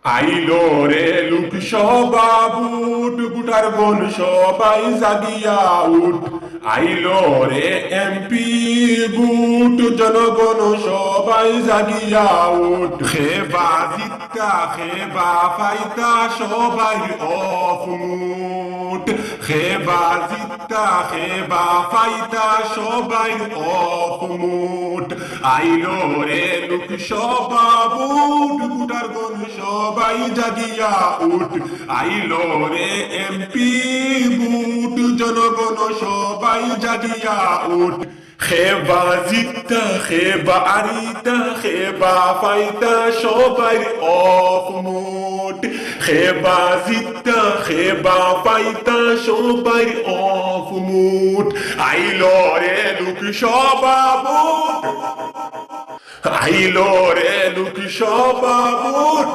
আইলো রে লোকসভা বুট বুটার বোন সবাই জাগিয়া উঠ। আইলো রে এমপি বুট জনগণ সবাই জাগিয়া উঠ। খেবা জিত্তা খেবা ফাইতা সবাই অফ মুঠ। খেবা জিত্তা খেবা ফাইতা সবাই অফ মুঠ। আইলো রে লোকসভা বুট বুটার বোন সবাই জাগিয়া উঠ। আইলো রে এমপি বুট জনগণ সবাই জাগিয়া উঠ। খেবা জিত্তা খেবা আরিতা খেবা ফাইতা সবাই অফ মুঠ। খেবা জিত্তা খেবা ফাইতা সবাই অফ মুঠ। আইলো রে লোকসভা বুট। আইলো রে লোকসভা বুট।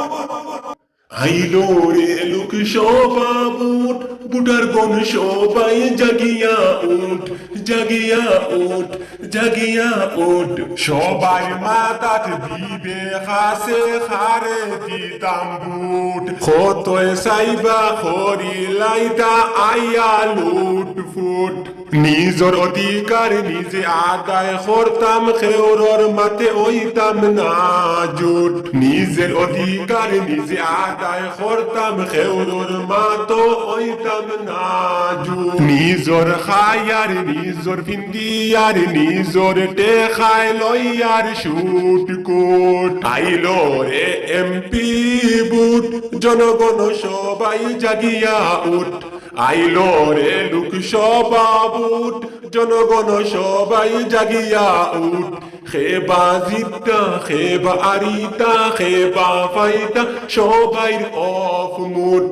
আইলো রে লোকসভা বুট বুটার গণ সবাই জাগিয়া উঠ। জাগিয়া উঠ জাগিয়া উঠ। সবাই মাতাত দিবে হাসে খারে দিতাম বুট। খতয় সাইবা খরি লাইতা আইয়া লুট ফুট। নিজর অধিকার নিজে আদায় করতাম খেউরর মাতে ওইতাম না জুট। নিজের অধিকার নিজে আদায় করতাম খেউরর মাতো ওইতাম না জুট। নিজর খায়ার নিজর ফিন্দিয়ার নিজর টেখায় লইয়ার শুট কোট। আইলো রে এমপি বুট জনগণ সবাই জাগিয়া উঠ। আইলো রে লোকসভা বুট জনগণ সবাই জাগিয়া উঠ। খেবা জিত্তা খেবা আরিতা খেবা ফাইতা সবাই অফ মুঠ।